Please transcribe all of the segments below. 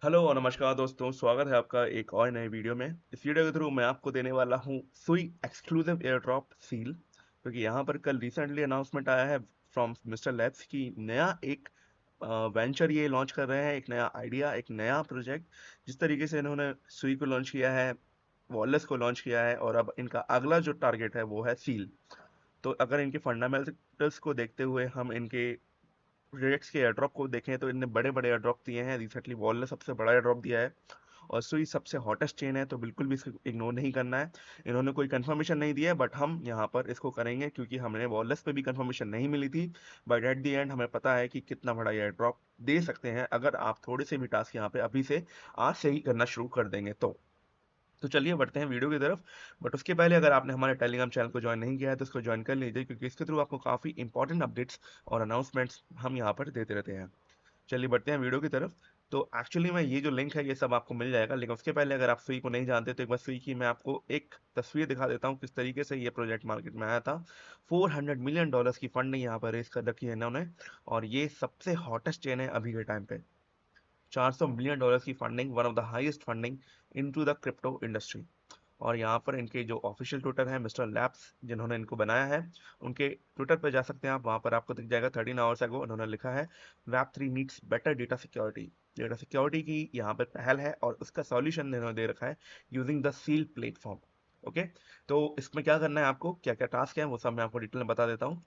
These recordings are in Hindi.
हेलो और नमस्कार दोस्तों, स्वागत है आपका एक और नए वीडियो में। इस वीडियो के थ्रू मैं आपको देने वाला हूँ सुई एक्सक्लूसिव एयर ड्रॉप सील, क्योंकि यहाँ पर कल रिसेंटली अनाउंसमेंट आया है फ्रॉम मिस्टर लैब्स की नया एक वेंचर ये लॉन्च कर रहे हैं, एक नया आइडिया, एक नया प्रोजेक्ट। जिस तरीके से इन्होंने सुई को लॉन्च किया है, वॉलेस को लॉन्च किया है, और अब इनका अगला जो टारगेट है वो है सील। तो अगर इनके फंडामेंटल्स को देखते हुए हम इनके प्रोजेक्ट्स के एयरड्रॉप को देखें तो इनने बड़े बड़े एयरड्रॉप दिए हैं। रिसेंटली वॉल ने सबसे बड़ा एयरड्रॉप दिया है, और सुई सबसे हॉटेस्ट चेन है, तो बिल्कुल भी इसको इग्नोर नहीं करना है। इन्होंने कोई कंफर्मेशन नहीं दी है, बट हम यहाँ पर इसको करेंगे क्योंकि हमने वॉलेस पे भी कंफर्मेशन नहीं मिली थी। बट एट द एंड हमें पता है कि कितना बड़ा एयर ड्रॉप दे सकते हैं अगर आप थोड़े से भी टास्क यहाँ पे अभी से आज से ही करना शुरू कर देंगे तो चलिए बढ़ते हैं वीडियो की तरफ। बट उसके पहले अगर आपने हमारे टेलीग्राम चैनल को ज्वाइन नहीं किया है तो इसको ज्वाइन कर लीजिए, क्योंकि इसके थ्रू आपको काफ़ी इंपॉर्टेंट अपडेट्स और अनाउंसमेंट्स हम यहाँ पर देते रहते हैं। चलिए बढ़ते हैं वीडियो की तरफ। तो एक्चुअली में ये जो लिंक है ये सब आपको मिल जाएगा, लेकिन उसके पहले अगर आप सुई को नहीं जानते तो एक बार सुई की मैं आपको एक तस्वीर दिखा देता हूँ किस तरीके से ये प्रोजेक्ट मार्केट में आया था। $400 मिलियन की फंडिंग यहाँ पर रेस कर रखी है इन्होंने, और ये सबसे हॉटेस्ट चेन है अभी के टाइम पे। $400 मिलियन की funding, one of the highest funding into the crypto industry. और यहाँ पर इनके जो ऑफिशियल ट्विटर है मिस्टर लैब्स जिन्होंने इनको बनाया है, उनके ट्विटर पे जा सकते हैं आप, वहाँ पर आपको दिख जाएगा 13 आवर्स अगो उन्होंने लिखा है Web3 needs better data security. Data security की यहाँ पर पहल है और उसका सॉल्यूशन इन्होंने दे रखा है using the seal platform. Okay, तो इसमें क्या करना है, आपको क्या क्या टास्क है वो सब मैं आपको डिटेल में बता देता हूँ।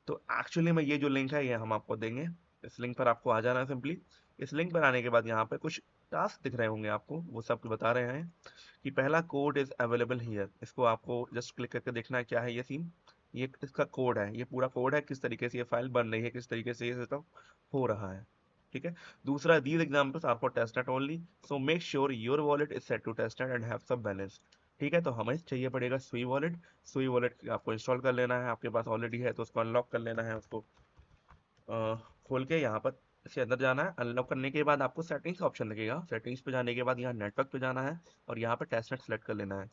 तो एक्चुअली में ये जो लिंक है ये हम आपको देंगे। इस लिंक पर आपको आ जाना है सिंपली। इस लिंक पर आने के बाद यहाँ पे कुछ टास्क दिख रहे होंगे आपको, वो सब बता रहे हैं कि पहला कोड इज अवेलेबल हियर। इसको आपको जस्ट क्लिक करके देखना है क्या है ये सीन। ये इसका कोड है, ये पूरा कोड है, किस तरीके से ये फाइल बन रही है, किस तरीके से ये सिस्टम हो रहा है। ठीक है। दूसरा, these examples are for testnet only, so make sure your wallet is set to testnet and have some balance. ठीक है, तो हमें चाहिए पड़ेगा सुई वॉलेट। सुई वॉलेट आपको इंस्टॉल कर लेना है, आपके पास ऑलरेडी है तो उसको अनलॉक कर लेना है। उसको खोल के यहाँ पर इसके अंदर जाना है। अनलॉक करने के बाद आपको सेटिंग्स का ऑप्शन लगेगा, सेटिंग्स पे जाने के बाद यहाँ नेटवर्क पे जाना है और यहाँ पर टेस्टनेट सेलेक्ट कर लेना है।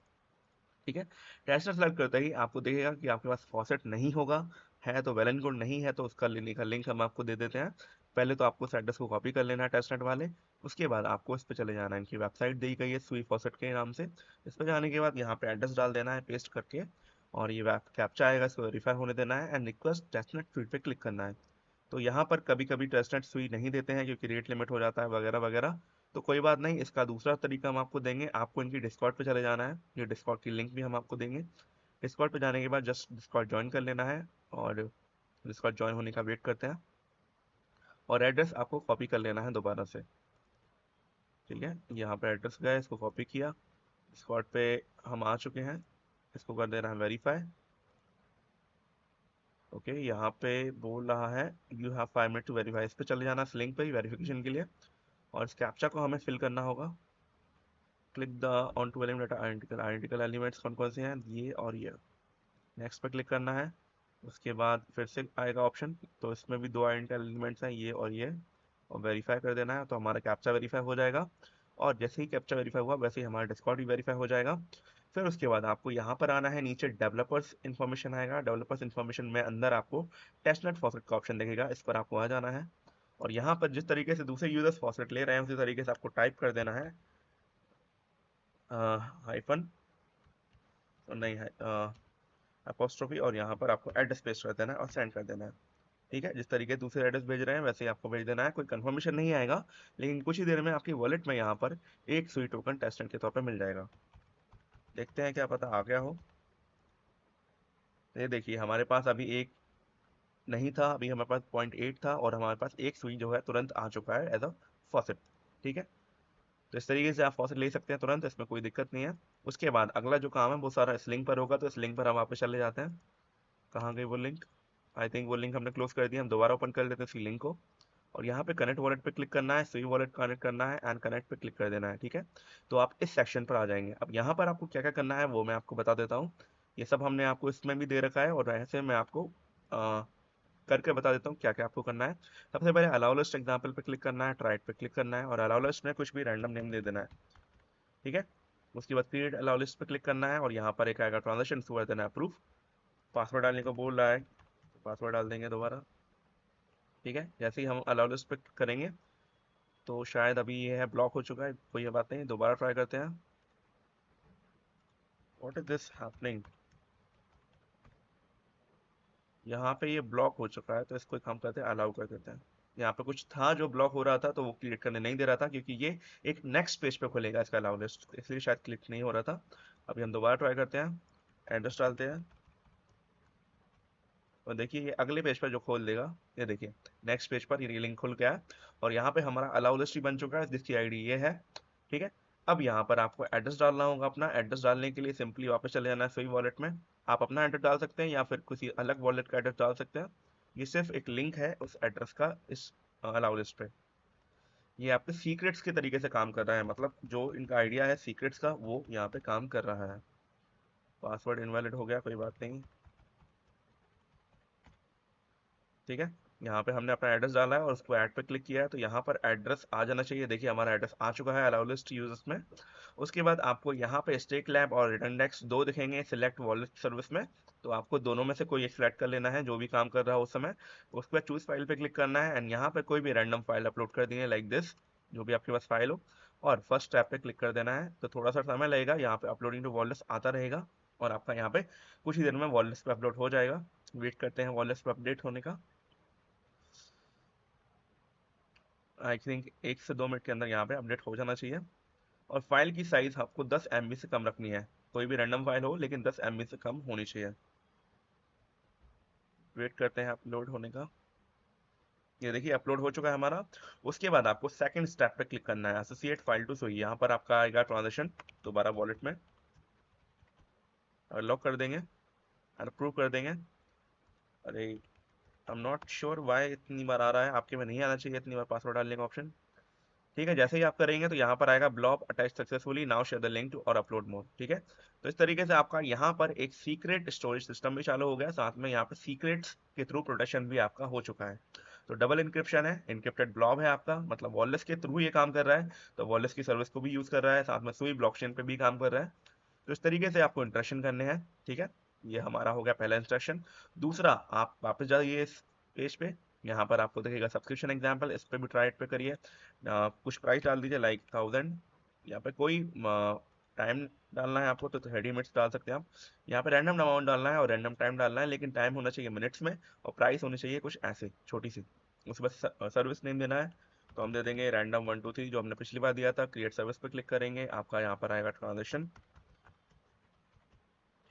ठीक है। टेस्टनेट सेलेक्ट करते ही आपको दिखेगा कि आपके पास फॉसेट नहीं होगा, है तो वेल एंड गुड, नहीं है तो उसका लेने का लिंक हम आपको दे देते हैं। पहले तो आपको इस एड्रेस को कॉपी कर लेना है टेस्टनेट वाले। उसके बाद आपको इस पे चले जाना है, इनकी वेबसाइट दी गई है सुई फॉसेट के नाम से। इस पे जाने के बाद यहाँ पे एड्रेस डाल देना है पेस्ट करके, और ये वेब कैप्चा आएगा, इसको वेरीफाई होने देना है एंड रिक्वेस्ट टेस्टनेट फीड पे क्लिक करना है। तो यहाँ पर कभी कभी टेस्टनेट सुई नहीं देते हैं क्योंकि रेट लिमिट हो जाता है वगैरह वगैरह। तो कोई बात नहीं, इसका दूसरा तरीका हम आपको देंगे। आपको इनकी डिस्कॉर्ड पे चले जाना है, ये डिस्कॉर्ड की लिंक भी हम आपको देंगे। डिस्कॉर्ड पे जाने के बाद जस्ट डिस्कॉर्ड ज्वाइन कर लेना है, और डिस्कॉर्ड ज्वाइन होने का वेट करते हैं, और एड्रेस आपको कॉपी कर लेना है दोबारा से। ठीक है, यहाँ पे एड्रेस गया, इसको कॉपी किया, डिस्कॉर्ड पे हम आ चुके हैं। इसको कर देना है वेरीफाई। ओके, यहाँ पे बोल रहा है you have 5 minute to verify, इस पे चले जाना इस लिंक पे वेरिफिकेशन के लिए, और इस कैप्चा को हमें फिल करना होगा। Click the on to element identical identical elements कौन कौन से हैं, ये और ये। नेक्स्ट पे क्लिक करना है। उसके बाद फिर से आएगा ऑप्शन, तो इसमें भी दो आइडेंटिकल एलिमेंट्स हैं, ये और ये, और वेरीफाई कर देना है तो हमारा कैप्चा वेरीफाई हो जाएगा। और जैसे ही कैप्चा वेरीफाई हुआ वैसे ही हमारा डिस्कॉर्ड भी वेरीफाई हो जाएगा। फिर उसके बाद आपको यहाँ पर आना है, नीचे डेवलपर्स इन्फॉर्मेशन आएगा, डेवलपर्स इन्फॉर्मेशन में अंदर आपको टेस्टनेट फॉसेट का ऑप्शन दिखेगा, इस पर आपको आ जाना है। और यहाँ पर जिस तरीके से दूसरे यूजर्स फॉसेट ले रहे हैं उसी तरीके से आपको टाइप कर देना है हाइफन, नहीं है अपोस्ट्रोफी, और यहाँ पर आपको एड्रेस पेस्ट कर देना है और सेंड कर देना है। ठीक है, जिस तरीके दूसरे एड्रेस भेज रहे हैं वैसे ही आपको भेज देना है, कोई कंफर्मेशन नहीं आएगा, लेकिन कुछ ही देर में आपकी वॉलेट में यहाँ पर एक सुई टोकन टेस्टनेट के तौर पर मिल जाएगा। देखते हैं, क्या पता आ गया हो। ये देखिए हमारे पास अभी एक नहीं था, अभी हमारे पास 0.8 था, और हमारे पास एक सुई जो है तुरंत आ चुका है एज अ फॉसेट। ठीक है, तो इस तरीके से आप फॉसेट ले सकते हैं तुरंत, इसमें कोई दिक्कत नहीं है। उसके बाद अगला जो काम है वो सारा इस लिंक पर होगा, तो इस लिंक पर हम वापस चले जाते हैं। कहाँ गई वो लिंक, आई थिंक वो लिंक हमने क्लोज कर दिया, हम दोबारा ओपन कर लेते हैं इसी लिंक को। और यहाँ पे कनेक्ट वॉलेट पे क्लिक करना है, सुई वॉलेट कनेक्ट करना है एंड कनेक्ट पे क्लिक कर देना है। ठीक है, तो आप इस सेक्शन पर आ जाएंगे। अब यहाँ पर आपको क्या क्या करना है वो मैं आपको बता देता हूँ। ये सब हमने आपको इसमें भी दे रखा है, और ऐसे मैं आपको करके बता देता हूँ क्या क्या आपको करना है। सबसे पहले अलाउ लिस्ट एग्जाम्पल पे क्लिक करना है, ट्राइट पे क्लिक करना है, और अलाउ लिस्ट में कुछ भी रैंडम नेम दे देना है। ठीक है, उसके बाद क्रिएट अलाउ लिस्ट पे क्लिक करना है, और यहाँ पर एक आएगा ट्रांजेक्शन कर देना है अप्रूव। पासवर्ड डालने को बोल रहा है, तो पासवर्ड डाल देंगे दोबारा। ठीक है, जैसे ही हम अलाउ लिस्ट पे करेंगे तो शायद अभी ये है ब्लॉक हो चुका है, कोई बात नहीं, दोबारा ट्राई करते हैं। What is this happening? यहाँ पे ये ब्लॉक हो चुका है, तो इसको एक हम करते हैं अलाउ कर देते हैं। यहाँ पे कुछ था जो ब्लॉक हो रहा था, तो वो क्लिक करने नहीं दे रहा था, क्योंकि ये एक नेक्स्ट पेज पे खुलेगा इसका अलाउ लिस्ट, इसलिए शायद क्लिक नहीं हो रहा था। अभी हम दोबारा ट्राई करते हैं, एड्रेस डालते हैं, और देखिए ये अगले पेज पर जो खोल देगा, ये देखिए नेक्स्ट पेज पर ये लिंक खुल गया है, और यहाँ पे हमारा अलाउ लिस्ट ही बन चुका है, जिसकी आईडी ये है। ठीक है, अब यहाँ पर आपको एड्रेस डालना होगा अपना। एड्रेस डालने के लिए सिंपली वापस चले जाना है स्विगी वॉलेट में। आप अपना एड्रेस डाल सकते हैं या फिर किसी अलग वॉलेट का एड्रेस डाल सकते हैं। ये सिर्फ एक लिंक है उस एड्रेस का इस अलाउ लिस्ट पे। ये आपके सीक्रेट्स के तरीके से काम कर रहा है, मतलब जो इनका आइडिया है सीक्रेट्स का, वो यहाँ पे काम कर रहा है। पासवर्ड इनवैलिड हो गया, कोई बात नहीं। ठीक है, यहाँ पे हमने अपना एड्रेस डाला है और उसको ऐड पे क्लिक किया है, तो यहाँ पर एड्रेस आ जाना चाहिए। देखिए हमारा एड्रेस आ चुका है अलाउ लिस्ट यूजर्स में। उसके बाद आपको यहाँ पे स्टेक लैब और रिटर्न डेस्क दो दिखेंगे सिलेक्ट वॉलेट सर्विस में। तो आपको दोनों में से कोई एक सिलेक्ट कर लेना है जो भी काम कर रहा है उस समय। उसके बाद चूज फाइल पे क्लिक करना है, एंड यहाँ पे कोई भी रैंडम फाइल अपलोड कर दी है लाइक दिस, जो भी आपके पास फाइल हो, और फर्स्ट टैब पे क्लिक कर देना है। तो थोड़ा सा समय लगेगा, यहाँ पे अपलोडिंग टू वॉलेट्स आता रहेगा, और आपका यहाँ पे कुछ ही देर में वॉलेट्स पे अपलोड हो जाएगा। वेट करते हैं वॉलेट्स पे अपडेट होने का। आई थिंक 1 से 2 मिनट के अंदर यहाँ पे अपडेट हो जाना चाहिए। और फाइल की साइज आपको 10 MB से कम रखनी है। कोई भी रैंडम फाइल हो, लेकिन 10 MB से कम होनी चाहिए। वेट करते हैं अपलोड होने का। ये देखिए अपलोड हो चुका है हमारा। उसके बाद आपको सेकंड स्टेप पे क्लिक करना है, एसोसिएट फाइल टू सुई। यहाँ पर आपका आएगा ट्रांजेक्शन दोबारा वॉलेट में, लॉक कर देंगे, अप्रूव कर देंगे। अरे I am not sure why इतनी बार आ रहा है, आपके में नहीं आना चाहिए इतनी बार पासवर्ड डालने का ऑप्शन। ठीक है, जैसे ही आप करेंगे तो यहाँ पर आएगा blob attach successfully, now share the link to और अपलोड मोड। ठीक है, तो इस तरीके से आपका यहाँ पर एक सीक्रेट स्टोरेज सिस्टम भी चालू हो गया, साथ में यहाँ पर सीक्रेट्स के थ्रू प्रोटेक्शन भी आपका हो चुका है। तो डबल इंक्रिप्शन है, इंक्रिप्टेड ब्लॉब है आपका, मतलब वॉलेस के थ्रू ये काम कर रहा है, तो वॉलेस की सर्विस को भी यूज कर रहा है, साथ में सुई ब्लॉकचेन पे भी काम कर रहा है। तो इस तरीके से आपको इंस्ट्रक्शन करने हैं। ठीक है, ये हमारा हो गया पहला इंस्ट्रक्शन। दूसरा, आप वापस जाइए इस पेज पे, यहाँ पर आपको दिखेगा सब्सक्रिप्शन एग्जाम्पल, इस पे भी ट्राई पे करिए। कुछ प्राइस डाल दीजिए लाइक 1000। यहाँ पे कोई टाइम डालना है आपको तो 30 मिनट्स डाल सकते हैं आप। यहाँ पे रैंडम अमाउंट डालना है और रैंडम टाइम डालना है, लेकिन टाइम होना चाहिए मिनट्स में, और प्राइस होनी चाहिए कुछ ऐसे छोटी सी। उसके बाद सर्विस नेम देना है, तो हम दे देंगे रैंडम 123 जो हमने पिछली बार दिया था। क्रिएट सर्विस पे क्लिक करेंगे, आपका यहाँ पर आएगा ट्रांजेक्शन।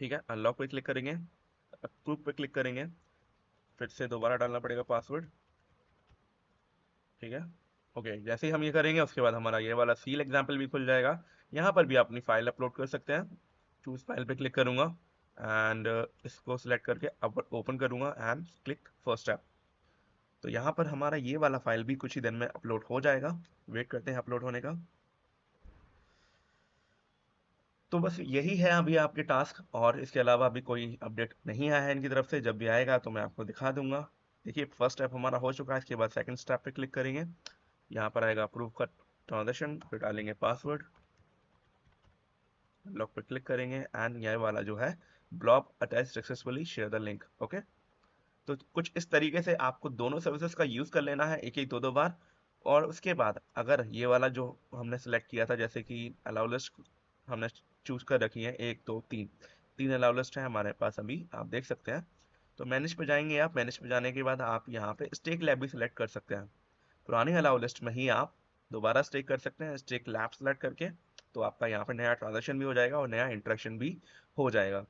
ठीक है, अनलॉक पे क्लिक करेंगे, अप्रूव पे क्लिक करेंगे, फिर से दोबारा डालना पड़ेगा पासवर्ड। ठीक है, ओके, जैसे ही हम ये करेंगे उसके बाद हमारा ये वाला सील एग्जाम्पल भी खुल जाएगा। यहाँ पर भी आप अपनी फाइल अपलोड कर सकते हैं। चूज फाइल पे क्लिक करूंगा, एंड इसको सिलेक्ट करके अब ओपन करूंगा एंड क्लिक फर्स्ट ऐप। तो यहाँ पर हमारा ये वाला फाइल भी कुछ ही दिन में अपलोड हो जाएगा। वेट करते हैं अपलोड होने का। तो बस यही है अभी आपके टास्क, और इसके अलावा अभी कोई अपडेट नहीं आया है इनकी तरफ से। जब भी आएगा तो मैं आपको दिखा दूंगा। देखिए फर्स्ट स्टेप हमारा हो चुका है, इसके बाद सेकंड स्टेप पे क्लिक करेंगे, यहाँ पर आएगा अप्रूव का ट्रांजेक्शन, फिर डालेंगे पासवर्ड, लॉक पे क्लिक करेंगे, एंड ये वाला जो है blob attach successfully share the link. Okay, तो कुछ इस तरीके से आपको दोनों सर्विसेज का यूज कर लेना है, एक एक दो दो बार। और उसके बाद अगर ये वाला जो हमने सेलेक्ट किया था, जैसे कि अलाउ लिस्ट हमने चूज कर रखी है, 1 2 3, 3 अलाउ लिस्ट है हमारे पास अभी, आप देख सकते हैं। तो मैनेज पे जाएंगे आप, मैनेज पे जाने के बाद आप यहाँ पे स्टेक लैब भी सिलेक्ट कर सकते हैं। पुरानी अलाउ लिस्ट में ही आप दोबारा स्टेक कर सकते हैं, स्टेक लैब सेलेक्ट करके। तो आपका यहाँ पर नया ट्रांजेक्शन भी हो जाएगा और नया इंटरेक्शन भी हो जाएगा।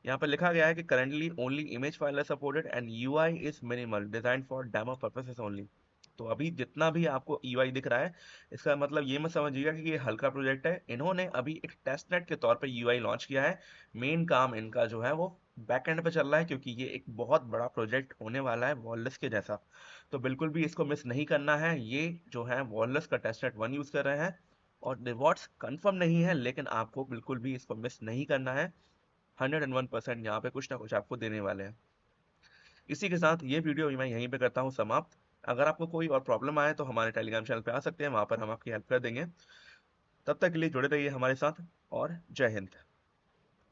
यहाँ पर लिखा गया है कि currently only image file supported and UI is minimal design for demo purposes only. तो अभी जितना भी आपको यूआई दिख रहा है, इसका मतलब ये मत समझिएगा कि ये हल्का प्रोजेक्ट है। इन्होंने अभी एक टेस्टनेट के तौर पे यूआई लॉन्च किया है। मेन काम इनका जो है वो बैकएंड पे चल रहा है, क्योंकि ये एक बहुत बड़ा प्रोजेक्ट होने वाला है वॉललेस के जैसा। तो बिल्कुल भी इसको मिस नहीं करना है। ये जो है वॉललेस का टेस्टनेट 1 यूज कर रहे हैं, और रिवॉर्ड्स कंफर्म नहीं है, लेकिन आपको बिल्कुल भी इसको मिस नहीं करना है। 101% यहाँ पे कुछ ना कुछ आपको देने वाले हैं। इसी के साथ ये वीडियो मैं यहीं पे करता हूँ समाप्त। अगर आपको कोई और प्रॉब्लम आए तो हमारे टेलीग्राम चैनल पे आ सकते हैं, वहां पर हम आपकी हेल्प कर देंगे। तब तक के लिए जुड़े रहिए हमारे साथ, और जय हिंद।